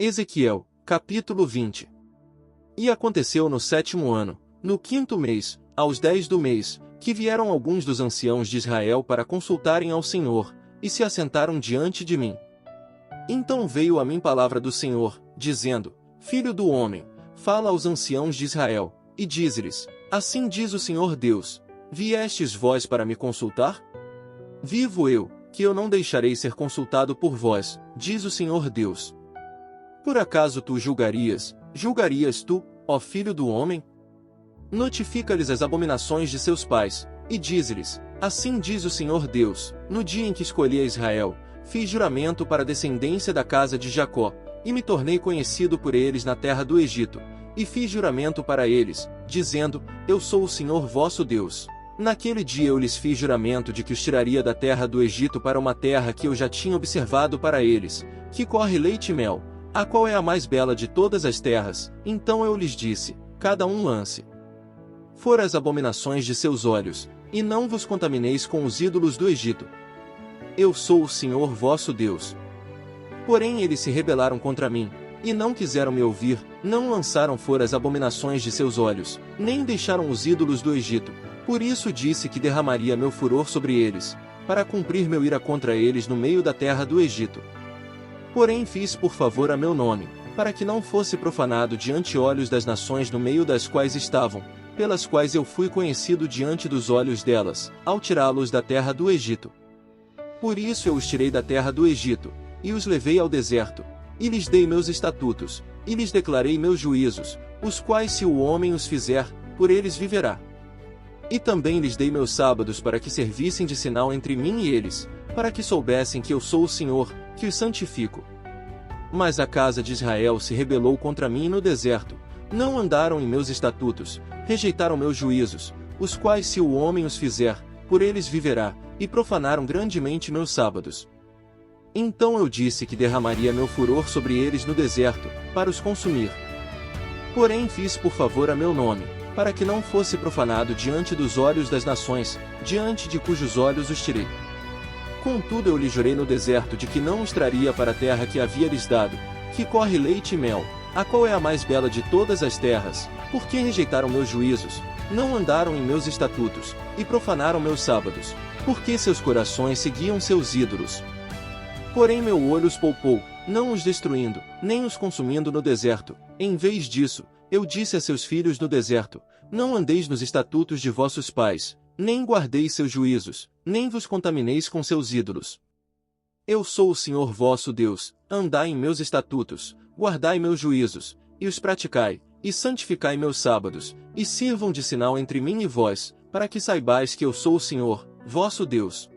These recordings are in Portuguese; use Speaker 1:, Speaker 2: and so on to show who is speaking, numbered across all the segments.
Speaker 1: Ezequiel, capítulo 20. E aconteceu no 7º ano, no 5º mês, aos 10 do mês, que vieram alguns dos anciãos de Israel para consultarem ao Senhor, e se assentaram diante de mim. Então veio a mim palavra do Senhor, dizendo: Filho do homem, fala aos anciãos de Israel, e dize-lhes: Assim diz o Senhor Deus: Viestes vós para me consultar? Vivo eu, que eu não deixarei ser consultado por vós, diz o Senhor Deus. Por acaso tu julgarias tu, ó filho do homem? Notifica-lhes as abominações de seus pais, e dize-lhes: Assim diz o Senhor Deus: No dia em que escolhi a Israel, fiz juramento para a descendência da casa de Jacó, e me tornei conhecido por eles na terra do Egito, e fiz juramento para eles, dizendo: Eu sou o Senhor vosso Deus. Naquele dia eu lhes fiz juramento de que os tiraria da terra do Egito para uma terra que eu já tinha observado para eles, que corre leite e mel, a qual é a mais bela de todas as terras. Então eu lhes disse: Cada um lance fora as abominações de seus olhos, e não vos contamineis com os ídolos do Egito. Eu sou o Senhor vosso Deus. Porém eles se rebelaram contra mim, e não quiseram me ouvir, não lançaram fora as abominações de seus olhos, nem deixaram os ídolos do Egito. Por isso disse que derramaria meu furor sobre eles, para cumprir meu ira contra eles no meio da terra do Egito. Porém fiz por favor a meu nome, para que não fosse profanado diante olhos das nações no meio das quais estavam, pelas quais eu fui conhecido diante dos olhos delas, ao tirá-los da terra do Egito. Por isso eu os tirei da terra do Egito, e os levei ao deserto, e lhes dei meus estatutos, e lhes declarei meus juízos, os quais se o homem os fizer, por eles viverá. E também lhes dei meus sábados para que servissem de sinal entre mim e eles, para que soubessem que eu sou o Senhor, que os santifico. Mas a casa de Israel se rebelou contra mim no deserto, não andaram em meus estatutos, rejeitaram meus juízos, os quais se o homem os fizer, por eles viverá, e profanaram grandemente meus sábados. Então eu disse que derramaria meu furor sobre eles no deserto, para os consumir. Porém fiz por favor a meu nome, para que não fosse profanado diante dos olhos das nações, diante de cujos olhos os tirei. Contudo eu lhe jurei no deserto de que não os traria para a terra que havia lhes dado, que corre leite e mel, a qual é a mais bela de todas as terras, porque rejeitaram meus juízos, não andaram em meus estatutos, e profanaram meus sábados, porque seus corações seguiam seus ídolos. Porém meu olho os poupou, não os destruindo, nem os consumindo no deserto. Em vez disso, eu disse a seus filhos no deserto: Não andeis nos estatutos de vossos pais, nem guardeis seus juízos, nem vos contamineis com seus ídolos. Eu sou o Senhor vosso Deus, andai em meus estatutos, guardai meus juízos, e os praticai, e santificai meus sábados, e sirvam de sinal entre mim e vós, para que saibais que eu sou o Senhor, vosso Deus.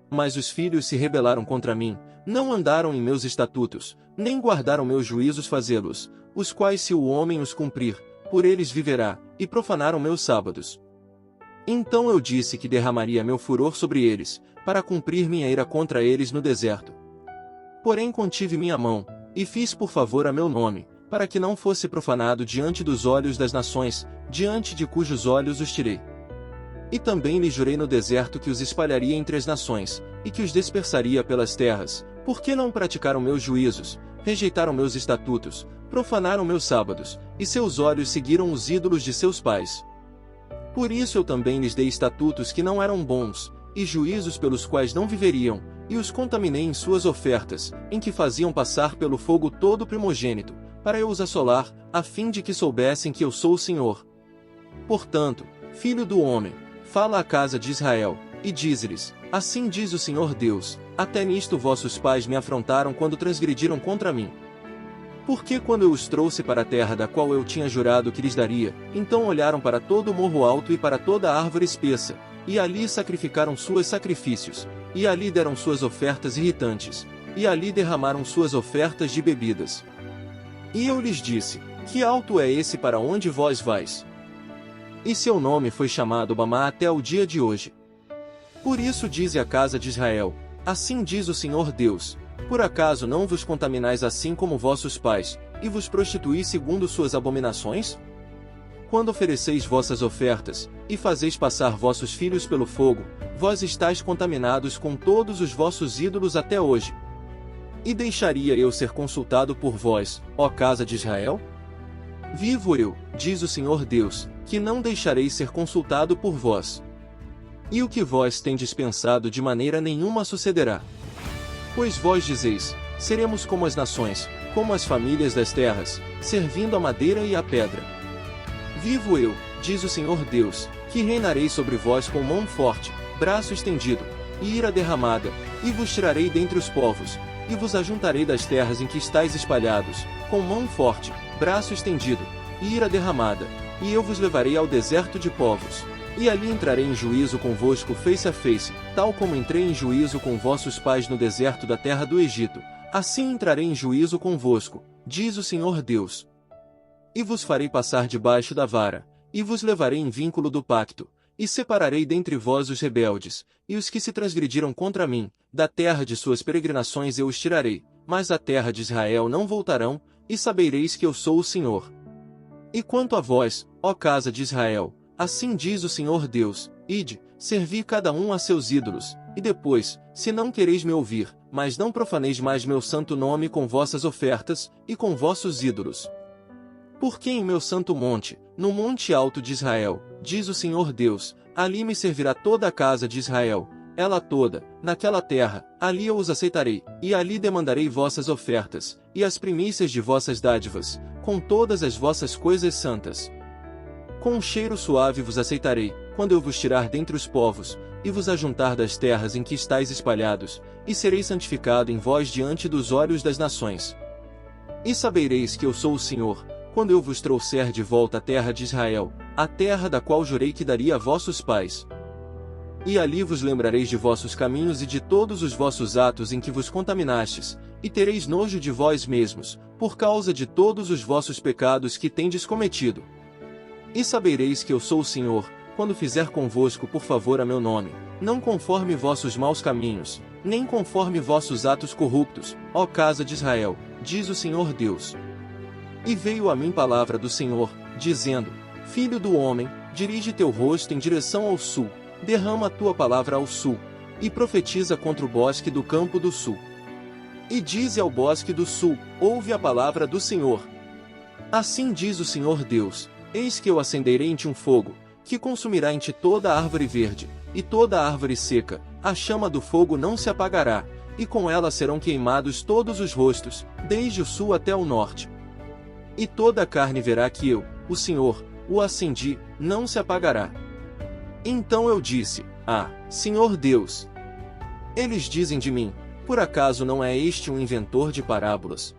Speaker 1: Mas os filhos se rebelaram contra mim, não andaram em meus estatutos, nem guardaram meus juízos fazê-los, os quais se o homem os cumprir, por eles viverá, e profanaram meus sábados. Então eu disse que derramaria meu furor sobre eles, para cumprir minha ira contra eles no deserto. Porém contive minha mão, e fiz por favor a meu nome, para que não fosse profanado diante dos olhos das nações, diante de cujos olhos os tirei. E também lhe jurei no deserto que os espalharia entre as nações, e que os dispersaria pelas terras, porque não praticaram meus juízos, rejeitaram meus estatutos, profanaram meus sábados, e seus olhos seguiram os ídolos de seus pais. Por isso eu também lhes dei estatutos que não eram bons, e juízos pelos quais não viveriam, e os contaminei em suas ofertas, em que faziam passar pelo fogo todo o primogênito, para eu os assolar, a fim de que soubessem que eu sou o Senhor. Portanto, filho do homem, fala à casa de Israel, e dize-lhes: Assim diz o Senhor Deus: Até nisto vossos pais me afrontaram quando transgrediram contra mim. Porque quando eu os trouxe para a terra da qual eu tinha jurado que lhes daria, então olharam para todo o morro alto e para toda a árvore espessa, e ali sacrificaram seus sacrifícios, e ali deram suas ofertas irritantes, e ali derramaram suas ofertas de bebidas. E eu lhes disse: Que alto é esse para onde vós vais? E seu nome foi chamado Bamá até o dia de hoje. Por isso dize a casa de Israel: Assim diz o Senhor Deus: Por acaso não vos contaminais assim como vossos pais, e vos prostituís segundo suas abominações? Quando ofereceis vossas ofertas, e fazeis passar vossos filhos pelo fogo, vós estáis contaminados com todos os vossos ídolos até hoje. E deixaria eu ser consultado por vós, ó casa de Israel? Vivo eu, diz o Senhor Deus, que não deixarei ser consultado por vós. E o que vós tendes pensado de maneira nenhuma sucederá. Pois vós dizeis, seremos como as nações, como as famílias das terras, servindo a madeira e a pedra. Vivo eu, diz o Senhor Deus, que reinarei sobre vós com mão forte, braço estendido, e ira derramada, e vos tirarei dentre os povos, e vos ajuntarei das terras em que estáis espalhados, com mão forte, braço estendido, e ira derramada, e eu vos levarei ao deserto de povos. E ali entrarei em juízo convosco face a face, tal como entrei em juízo com vossos pais no deserto da terra do Egito, assim entrarei em juízo convosco, diz o Senhor Deus. E vos farei passar debaixo da vara, e vos levarei em vínculo do pacto, e separarei dentre vós os rebeldes, e os que se transgrediram contra mim, da terra de suas peregrinações eu os tirarei, mas à terra de Israel não voltarão, e sabereis que eu sou o Senhor. E quanto a vós, ó casa de Israel, assim diz o Senhor Deus, ide, servi cada um a seus ídolos, e depois, se não quereis me ouvir, mas não profaneis mais meu santo nome com vossas ofertas, e com vossos ídolos. Porque em meu santo monte, no monte alto de Israel, diz o Senhor Deus, ali me servirá toda a casa de Israel, ela toda, naquela terra, ali eu os aceitarei, e ali demandarei vossas ofertas, e as primícias de vossas dádivas, com todas as vossas coisas santas. Com um cheiro suave vos aceitarei, quando eu vos tirar dentre os povos, e vos ajuntar das terras em que estáis espalhados, e serei santificado em vós diante dos olhos das nações. E sabereis que eu sou o Senhor, quando eu vos trouxer de volta à terra de Israel, a terra da qual jurei que daria a vossos pais. E ali vos lembrareis de vossos caminhos e de todos os vossos atos em que vos contaminastes, e tereis nojo de vós mesmos, por causa de todos os vossos pecados que tendes cometido. E sabereis que eu sou o Senhor, quando fizer convosco por favor a meu nome, não conforme vossos maus caminhos, nem conforme vossos atos corruptos, ó casa de Israel, diz o Senhor Deus. E veio a mim palavra do Senhor, dizendo, Filho do homem, dirige teu rosto em direção ao sul, derrama a tua palavra ao sul, e profetiza contra o bosque do campo do sul. E dize ao bosque do sul, ouve a palavra do Senhor. Assim diz o Senhor Deus, eis que eu acenderei em ti um fogo, que consumirá em ti toda a árvore verde, e toda a árvore seca, a chama do fogo não se apagará, e com ela serão queimados todos os rostos, desde o sul até o norte. E toda a carne verá que eu, o Senhor, o acendi, não se apagará. Então eu disse, Senhor Deus! Eles dizem de mim, por acaso não é este um inventor de parábolas?